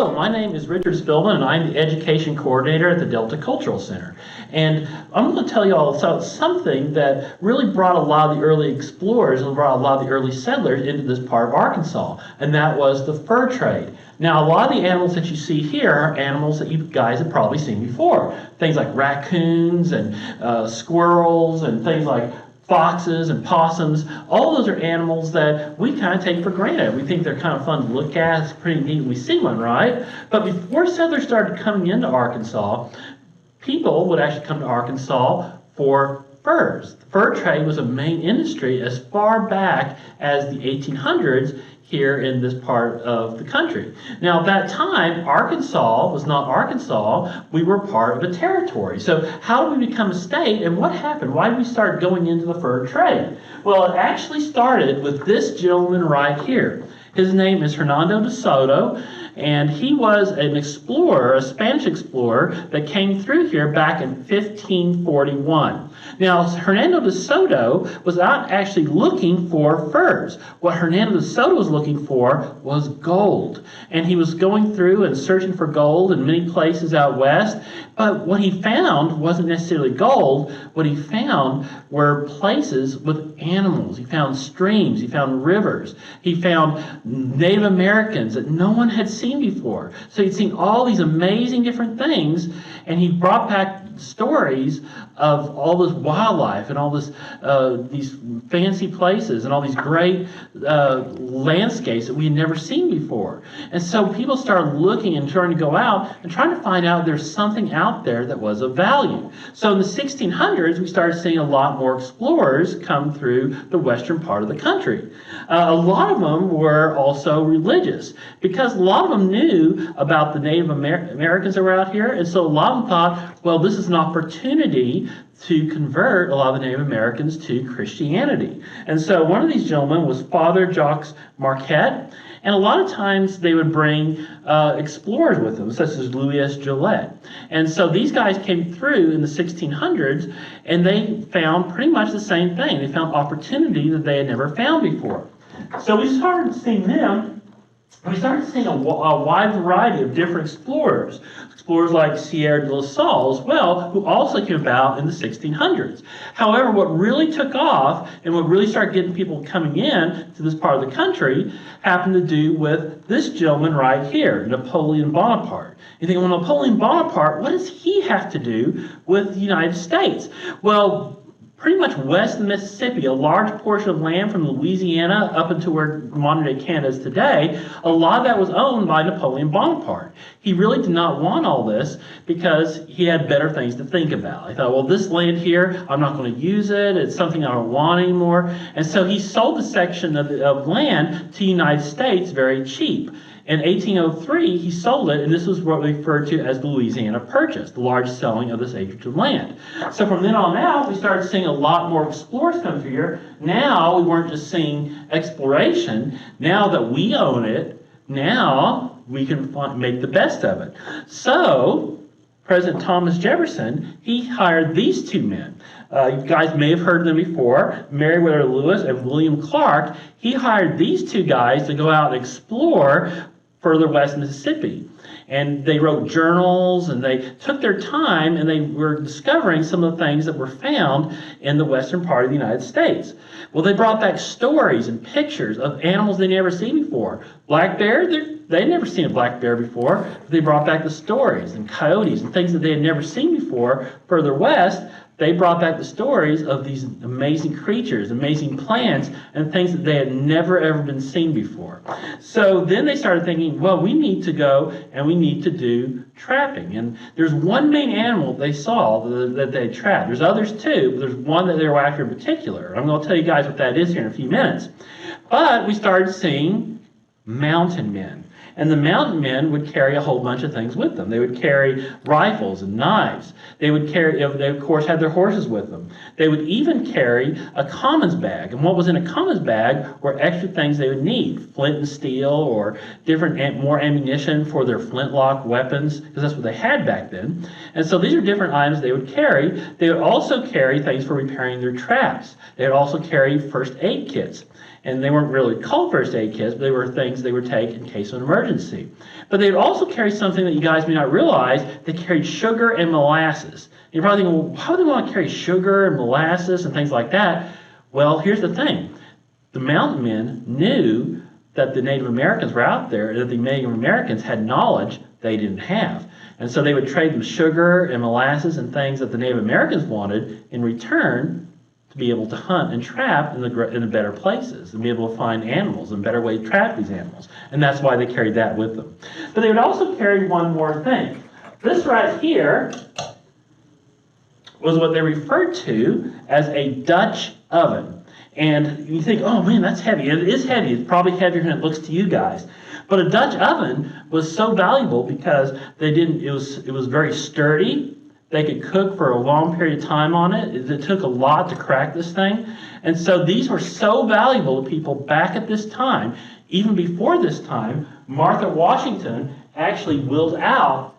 Hello, my name is Richard Spilman, and I'm the Education Coordinator at the Delta Cultural Center. And I'm going to tell you all about something that really brought a lot of the early explorers and brought a lot of the early settlers into this part of Arkansas, and that was the fur trade. Now, a lot of the animals that you see here are animals that you guys have probably seen before. Things like raccoons and squirrels and things like foxes and possums. All those are animals that we kind of take for granted. We think they're kind of fun to look at. It's pretty neat when we see one, right? But before settlers started coming into Arkansas, people would actually come to Arkansas for furs. The fur trade was a main industry as far back as the 1800s here in this part of the country. Now, at that time, Arkansas was not Arkansas. We were part of a territory. So how did we become a state, and what happened? Why did we start going into the fur trade? Well, it actually started with this gentleman right here. His name is Hernando de Soto, and he was an explorer, a Spanish explorer, that came through here back in 1541. Now, Hernando de Soto was not actually looking for furs. What Hernando de Soto was looking for was gold. And he was going through and searching for gold in many places out west. But what he found wasn't necessarily gold. What he found were places with animals. He found streams. He found rivers. He found Native Americans that no one had seen before. So he'd seen all these amazing different things, and he brought back stories of all this wildlife and all this these fancy places and all these great landscapes that we had never seen before. And so people started looking and trying to go out and trying to find out if there's something out there that was of value. So in the 1600s, we started seeing a lot more explorers come through the western part of the country. A lot of them were also religious, because a lot of them knew about the Native Americans that were out here, and so a lot of them thought, well, this is an opportunity to convert a lot of the Native Americans to Christianity. And so one of these gentlemen was Father Jacques Marquette, and a lot of times they would bring explorers with them, such as Louis Gillette. And so these guys came through in the 1600s, and they found pretty much the same thing. They found opportunity that they had never found before. So we started seeing them. We started seeing a wide variety of different explorers. Explorers like Sieur de La Salle as well, who also came about in the 1600s. However, what really took off and what really started getting people coming in to this part of the country happened to do with this gentleman right here, Napoleon Bonaparte. You think, well, Napoleon Bonaparte, what does he have to do with the United States? Well, pretty much west of the Mississippi, a large portion of land from Louisiana up into where modern-day Canada is today, a lot of that was owned by Napoleon Bonaparte. He really did not want all this because he had better things to think about. He thought, well, this land here, I'm not going to use it. It's something I don't want anymore. And so he sold the section of land to the United States very cheap. In 1803, he sold it, and this was what we referred to as the Louisiana Purchase, the large selling of this acreage of land. So from then on out, we started seeing a lot more explorers come through here. Now, we weren't just seeing exploration. Now that we own it, now we can make the best of it. So, President Thomas Jefferson, he hired these two men. You guys may have heard of them before, Meriwether Lewis and William Clark. He hired these two guys to go out and explore further west Mississippi. And they wrote journals, and they took their time, and they were discovering some of the things that were found in the western part of the United States. Well, they brought back stories and pictures of animals they'd never seen before. Black bear, they'd never seen a black bear before. But they brought back the stories, and coyotes, and things that they had never seen before further west. They brought back the stories of these amazing creatures, amazing plants, and things that they had never ever been seen before. So then they started thinking, well, we need to go and we need to do trapping. And there's one main animal they saw that they trapped. There's others too, but there's one that they were after in particular. I'm going to tell you guys what that is here in a few minutes. But we started seeing mountain men. And the mountain men would carry a whole bunch of things with them. They would carry rifles and knives. They would carry, they of course had their horses with them. They would even carry a commons bag. And what was in a commons bag were extra things they would need. Flint and steel, or different, more ammunition for their flintlock weapons, because that's what they had back then. And so these are different items they would carry. They would also carry things for repairing their traps. They would also carry first aid kits. And they weren't really called first aid kits, but they were things they would take in case of an emergency. But they would also carry something that you guys may not realize. They carried sugar and molasses. You're probably thinking, well, how do they want to carry sugar and molasses and things like that? Well, here's the thing. The mountain men knew that the Native Americans were out there, that the Native Americans had knowledge they didn't have. And so they would trade them sugar and molasses and things that the Native Americans wanted in return to be able to hunt and trap in the better places and be able to find animals and better way to trap these animals. And that's why they carried that with them. But they would also carry one more thing. This right here was what they referred to as a Dutch oven. And you think, oh man, that's heavy. It is heavy. It's probably heavier than it looks to you guys. But a Dutch oven was so valuable because it was very sturdy. They could cook for a long period of time on it. It took a lot to crack this thing. And so these were so valuable to people back at this time. Even before this time, Martha Washington actually willed out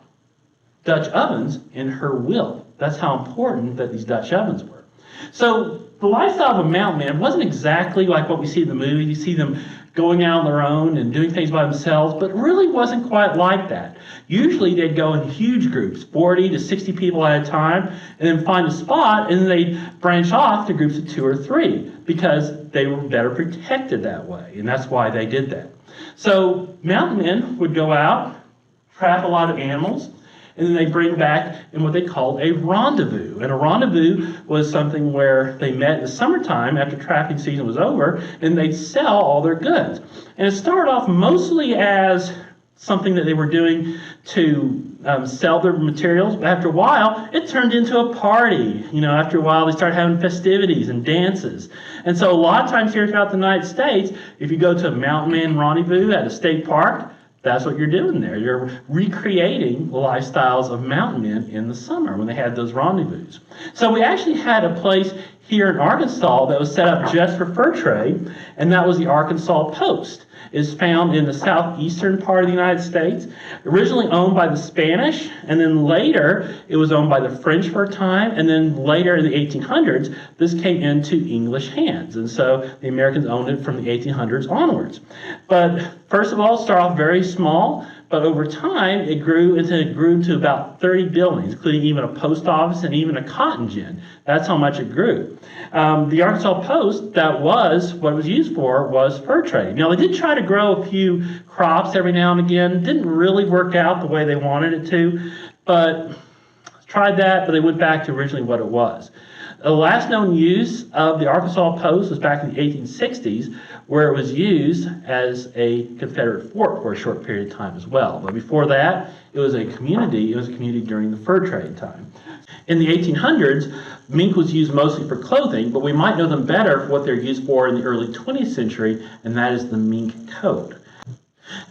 Dutch ovens in her will. That's how important that these Dutch ovens were. So the lifestyle of a mountain man wasn't exactly like what we see in the movies. You see them going out on their own and doing things by themselves, but it really wasn't quite like that. Usually they'd go in huge groups, 40 to 60 people at a time, and then find a spot, and then they'd branch off to groups of 2 or 3 because they were better protected that way, and that's why they did that. So mountain men would go out, trap a lot of animals, and then they bring back in what they called a rendezvous. And a rendezvous was something where they met in the summertime after trapping season was over, and they'd sell all their goods. And it started off mostly as something that they were doing to sell their materials. But after a while, it turned into a party. After a while, they started having festivities and dances. And so a lot of times here throughout the United States, if you go to a mountain man rendezvous at a state park, that's what you're doing there. You're recreating the lifestyles of mountain men in the summer when they had those rendezvous. So we actually had a place here in Arkansas that was set up just for fur trade, and that was the Arkansas Post. It's found in the southeastern part of the United States, originally owned by the Spanish, and then later it was owned by the French for a time, and then later in the 1800s, this came into English hands, and so the Americans owned it from the 1800s onwards. But first of all, it started off very small, but over time it grew into about 30 buildings, including even a post office and even a cotton gin. That's how much it grew. The Arkansas Post, that was what it was used for, was fur trade. Now, they did try to grow a few crops every now and again. Didn't really work out the way they wanted it to, but tried that, but they went back to originally what it was. The last known use of the Arkansas Post was back in the 1860s, where it was used as a Confederate fort for a short period of time as well. But before that, it was a community. It was a community during the fur trade time. In the 1800s, mink was used mostly for clothing, but we might know them better for what they're used for in the early 20th century, and that is the mink coat.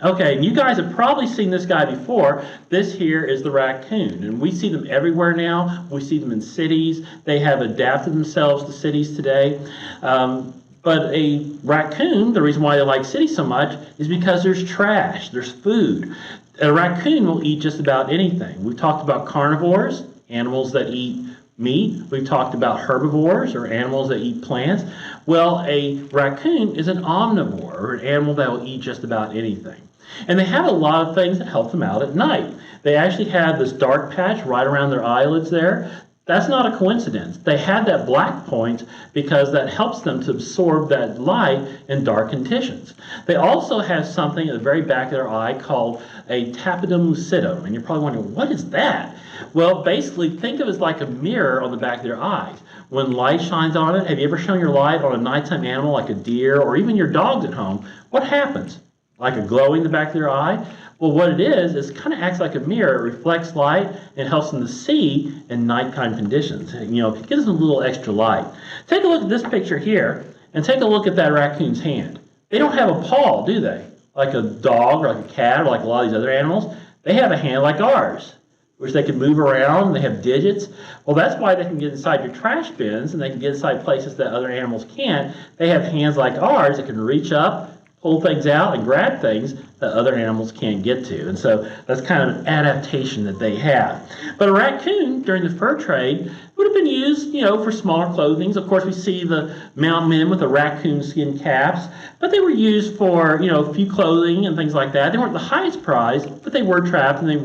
Okay, and you guys have probably seen this guy before. This here is the raccoon, and we see them everywhere now. We see them in cities. They have adapted themselves to cities today. But a raccoon, the reason why they like cities so much is because there's trash, there's food. A raccoon will eat just about anything. We've talked about carnivores, animals that eat meat. We've talked about herbivores, or animals that eat plants. Well, a raccoon is an omnivore, or an animal that will eat just about anything. And they have a lot of things that help them out at night. They actually have this dark patch right around their eyelids there. That's not a coincidence. They have that black point because that helps them to absorb that light in dark conditions. They also have something at the very back of their eye called a tapetum lucidum. And you're probably wondering, what is that? Well, basically, think of it as like a mirror on the back of their eyes. When light shines on it, have you ever shown your light on a nighttime animal like a deer or even your dogs at home? What happens? Like a glow in the back of their eye? Well, what it is it kind of acts like a mirror. It reflects light and helps them to see in nighttime conditions. It gives them a little extra light. Take a look at this picture here, and take a look at that raccoon's hand. They don't have a paw, do they? Like a dog or like a cat or like a lot of these other animals. They have a hand like ours, which they can move around. They have digits. Well, that's why they can get inside your trash bins, and they can get inside places that other animals can't. They have hands like ours that can reach up, pull things out, and grab things that other animals can't get to. And so that's kind of an adaptation that they have. But a raccoon during the fur trade would have been used, for smaller clothing. Of course, we see the mountain men with the raccoon skin caps, but they were used for, a few clothing and things like that. They weren't the highest prize, but they were trapped and they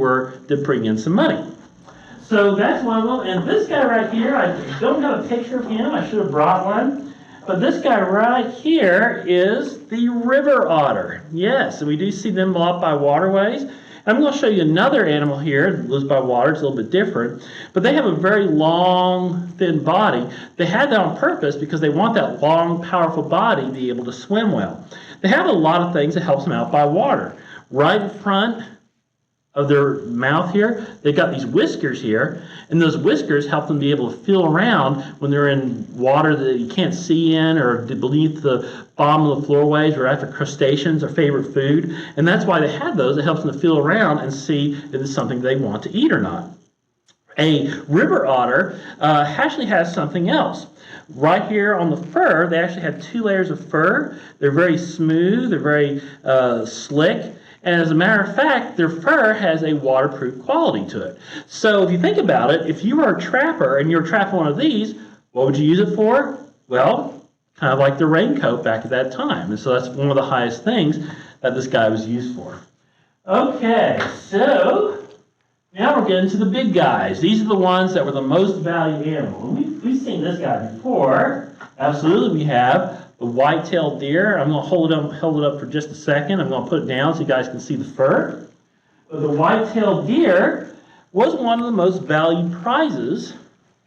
did bring in some money. So that's one of them. And this guy right here, I don't have a picture of him. I should have brought one. But this guy right here is the river otter. Yes, and we do see them a lot by waterways. I'm going to show you another animal here that lives by water. It's a little bit different. But they have a very long, thin body. They had that on purpose because they want that long, powerful body to be able to swim well. They have a lot of things that helps them out by water. Right in front of their mouth here, they've got these whiskers here, and those whiskers help them be able to feel around when they're in water that you can't see in, or beneath the bottom of the floorways, or after crustaceans, their favorite food. And that's why they have those. It helps them to feel around and see if it's something they want to eat or not. A river otter actually has something else. Right here on the fur, they actually have 2 layers of fur. They're very smooth, they're very slick. And as a matter of fact, their fur has a waterproof quality to it. So if you think about it, if you were a trapper and you were trapping one of these, what would you use it for? Well, kind of like the raincoat back at that time. And so that's one of the highest things that this guy was used for. Okay, so now we're getting to the big guys. These are the ones that were the most valued animal. We've seen this guy before. Absolutely, we have the white-tailed deer. I'm going to hold it up for just a second. I'm going to put it down so you guys can see the fur. But the white-tailed deer was one of the most valued prizes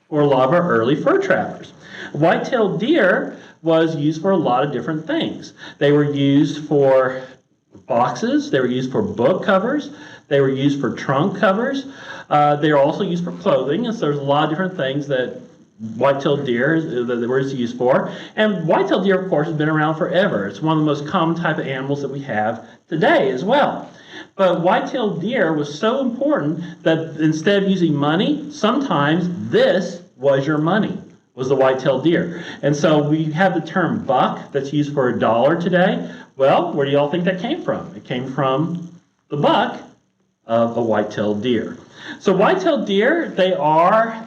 for a lot of our early fur trappers. White-tailed deer was used for a lot of different things. They were used for boxes. They were used for book covers. They were used for trunk covers. They were also used for clothing. And so there's a lot of different things that white-tailed deer that were used for. And white-tailed deer, of course, has been around forever. It's one of the most common type of animals that we have today as well. But white-tailed deer was so important that instead of using money, sometimes this was your money, was the white-tailed deer. And so we have the term buck that's used for $1 today. Well, where do you all think that came from? It came from the buck of a white-tailed deer. So white-tailed deer, they are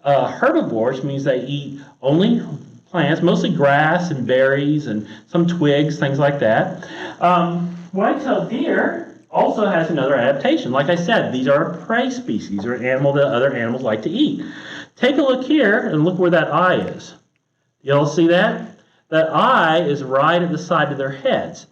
herbivores, which means they eat only plants, mostly grass and berries and some twigs, things like that. White-tailed deer also has another adaptation. Like I said, these are a prey species, or an animal that other animals like to eat. Take a look here and look where that eye is. You all see that? That eye is right at the side of their heads.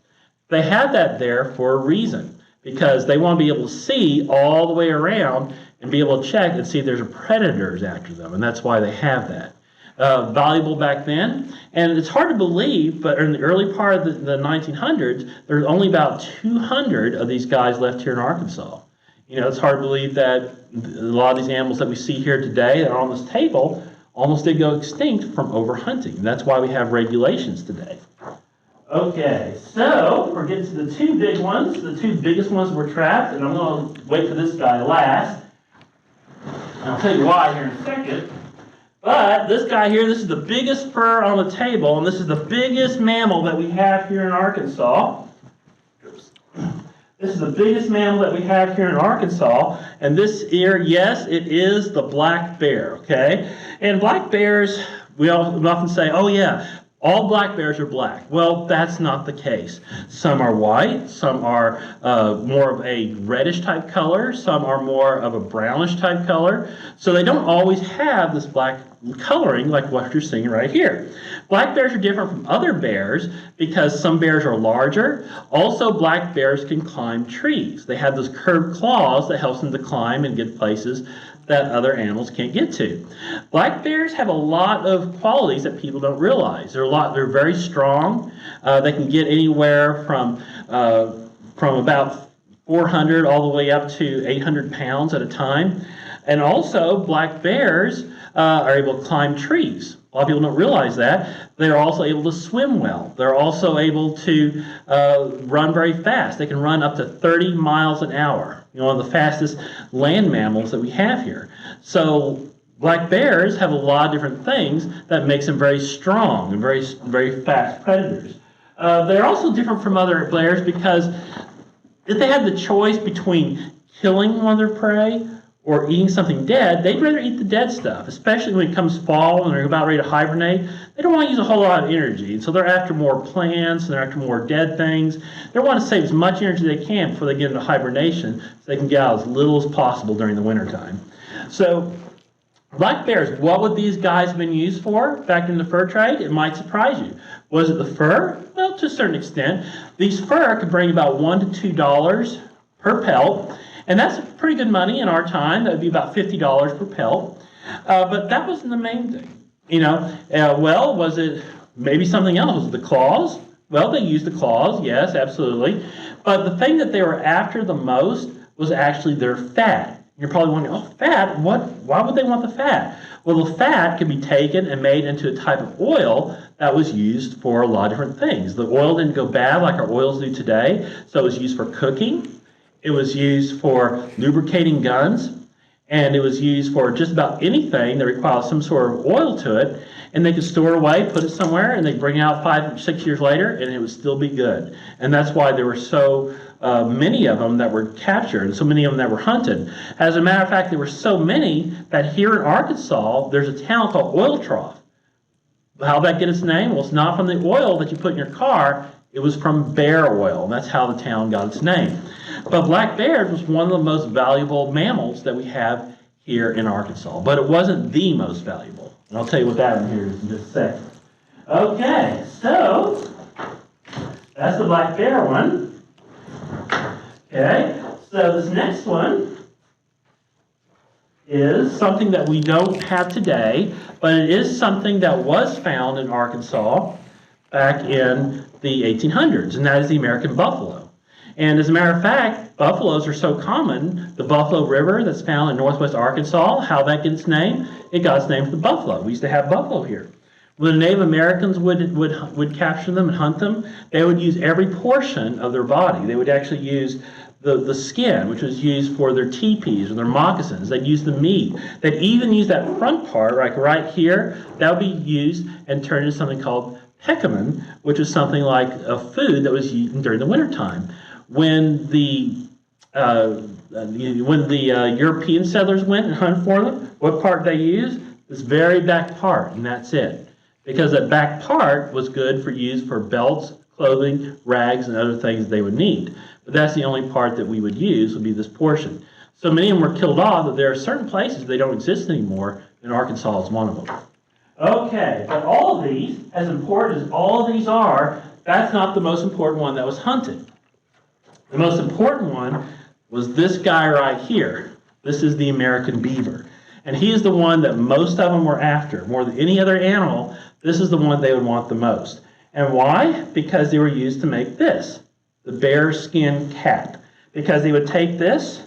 They have that there for a reason, because they want to be able to see all the way around and be able to check and see if there's predators after them, and that's why they have that. Valuable back then, and it's hard to believe, but in the early part of the 1900s, there's only about 200 of these guys left here in Arkansas. It's hard to believe that a lot of these animals that we see here today that are on this table almost did go extinct from overhunting. And that's why we have regulations today. Okay, so we're getting to the 2 big ones. The 2 biggest ones were trapped, and I'm going to wait for this guy last. And I'll tell you why here in a second. But this guy here, this is the biggest fur on the table, and this is the biggest mammal that we have here in Arkansas. This is the biggest mammal that we have here in Arkansas, and this here, yes, it is the black bear, okay? And black bears, we often say, oh yeah, all black bears are black. Well, that's not the case. Some are white, some are more of a reddish type color, some are more of a brownish type color. So they don't always have this black coloring like what you're seeing right here. Black bears are different from other bears because some bears are larger. Also, black bears can climb trees. They have those curved claws that helps them to climb and get places that other animals can't get to. Black bears have a lot of qualities that people don't realize. They're very strong. They can get anywhere from about 400 all the way up to 800 pounds at a time. And also, black bears are able to climb trees. A lot of people don't realize that. They're also able to swim well. They're also able to run very fast. They can run up to 30 miles an hour. One of the fastest land mammals that we have here. So black bears have a lot of different things that makes them very strong and very, very fast predators. They're also different from other bears because if they had the choice between killing one of their prey or eating something dead, they'd rather eat the dead stuff, especially when it comes fall and they're about ready to hibernate. They don't want to use a whole lot of energy, and so they're after more plants, and they're after more dead things. They want to save as much energy as they can before they get into hibernation so they can get out as little as possible during the wintertime. So black bears, what would these guys have been used for back in the fur trade? It might surprise you. Was it the fur? Well, to a certain extent. These fur could bring about $1 to $2 per pelt, and that's pretty good money in our time. That would be about $50 per pelt. But that wasn't the main thing. Well, was it maybe something else? Was it the claws? Well, they used the claws, yes, absolutely. But the thing that they were after the most was actually their fat. You're probably wondering, oh, fat? Why would they want the fat? Well, the fat could be taken and made into a type of oil that was used for a lot of different things. The oil didn't go bad like our oils do today, so it was used for cooking. It was used for lubricating guns, and it was used for just about anything that required some sort of oil to it, and they could store it away, put it somewhere, and they'd bring it out 5 or 6 years later, and it would still be good. And that's why there were so many of them that were captured, and so many of them that were hunted. As a matter of fact, there were so many that here in Arkansas, there's a town called Oil Trough. How'd that get its name? Well, it's not from the oil that you put in your car. It was from bear oil, and that's how the town got its name. But black bears was one of the most valuable mammals that we have here in Arkansas, but it wasn't the most valuable. And I'll tell you what that in here is in just a second. Okay, so that's the black bear one. Okay, so this next one is something that we don't have today, but it is something that was found in Arkansas back in the 1800s, and that is the American buffalo. And as a matter of fact, buffaloes are so common, the Buffalo River that's found in northwest Arkansas, how that gets its name? It got its name from the buffalo. We used to have buffalo here. When the Native Americans would capture them and hunt them, they would use every portion of their body. They would actually use the skin, which was used for their teepees or their moccasins. They'd use the meat. They'd even use that front part, like right here, that would be used and turned into something called peckamen, which is something like a food that was eaten during the wintertime. When the European settlers went and hunted for them, what part they used? This very back part, and that's it. Because that back part was good for use for belts, clothing, rags, and other things they would need. But that's the only part that we would use, would be this portion. So many of them were killed off, but there are certain places they don't exist anymore, and Arkansas is one of them. Okay, but all of these, as important as all of these are, that's not the most important one that was hunted. The most important one was this guy right here. This is the American beaver. And he is the one that most of them were after. More than any other animal, this is the one they would want the most. And why? Because they were used to make this, the bear skin cap. Because they would take this,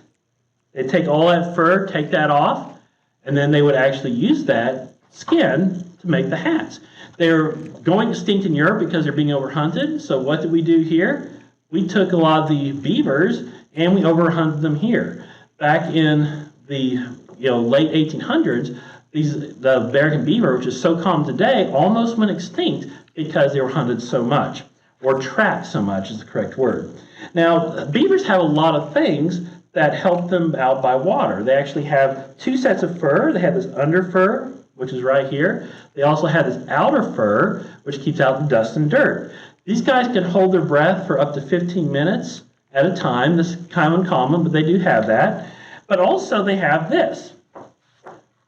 they'd take all that fur, take that off, and then they would actually use that skin to make the hats. They're going extinct in Europe because they're being overhunted. So what did we do here? We took a lot of the beavers and we overhunted them here. Back in the late 1800s, the American beaver, which is so common today, almost went extinct because they were hunted so much, or trapped so much is the correct word. Now, beavers have a lot of things that help them out by water. They actually have two sets of fur. They have this under fur, which is right here. They also have this outer fur, which keeps out the dust and dirt. These guys can hold their breath for up to 15 minutes at a time. This is kind of uncommon, but they do have that. But also they have this.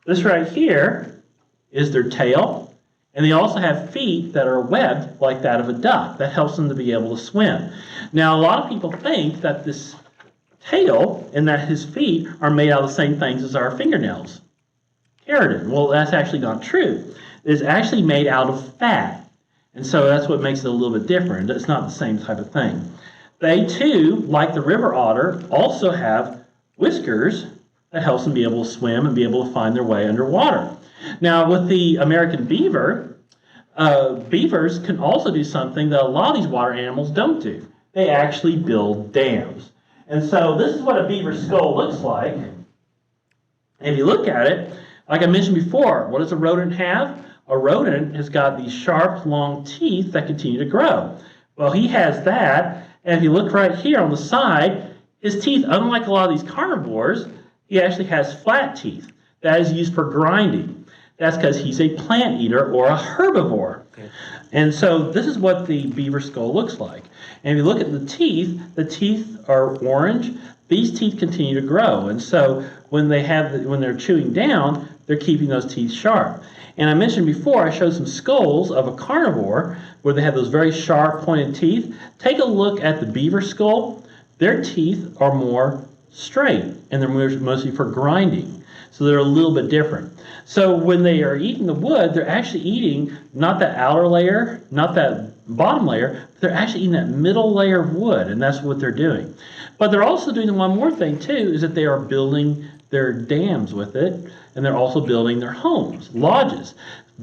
This right here is their tail. And they also have feet that are webbed like that of a duck. That helps them to be able to swim. Now, a lot of people think that this tail and that his feet are made out of the same things as our fingernails. Keratin. Well, that's actually not true. It's actually made out of fat. And so that's what makes it a little bit different. It's not the same type of thing. They, too, like the river otter, also have whiskers that helps them be able to swim and be able to find their way underwater. Now, with the American beaver, beavers can also do something that a lot of these water animals don't do. They actually build dams. And so this is what a beaver skull looks like. And if you look at it, like I mentioned before, what does a rodent have? A rodent has got these sharp, long teeth that continue to grow. Well, he has that, and if you look right here on the side, His teeth, unlike a lot of these carnivores, he actually has flat teeth. That is used for grinding. That's because he's a plant eater or a herbivore. Okay. And so this is what the beaver skull looks like. And if you look at the teeth are orange. These teeth continue to grow. And so when they're chewing down, they're keeping those teeth sharp. And I mentioned before, I showed some skulls of a carnivore where they have those very sharp pointed teeth. Take a look at the beaver skull. Their teeth are more straight, and they're mostly for grinding. So they're a little bit different. So when they are eating the wood, they're actually eating not that outer layer, not that bottom layer, but they're actually eating that middle layer of wood, and that's what they're doing. But they're also doing one more thing too, is that they are building their dams with it, and they're also building their homes, lodges.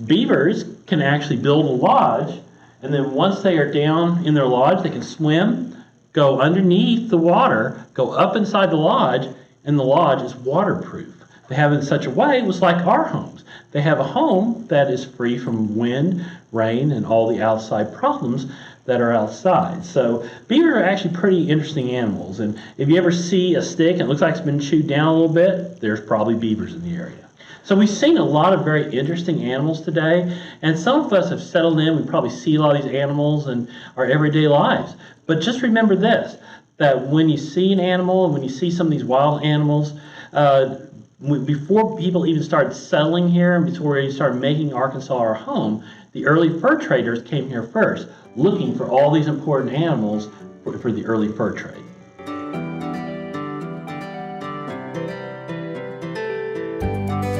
Beavers can actually build a lodge, and then once they are down in their lodge, they can swim, go underneath the water, go up inside the lodge, and the lodge is waterproof. They have it in such a way, it was like our homes. They have a home that is free from wind, rain, and all the outside problems that are outside. So beaver are actually pretty interesting animals. And if you ever see a stick and it looks like it's been chewed down a little bit, there's probably beavers in the area. So we've seen a lot of very interesting animals today, and some of us have settled in. We probably see a lot of these animals in our everyday lives. But just remember this, that when you see an animal and when you see some of these wild animals, before people even started settling here and before they started making Arkansas our home, the early fur traders came here first, looking for all these important animals for the early fur trade.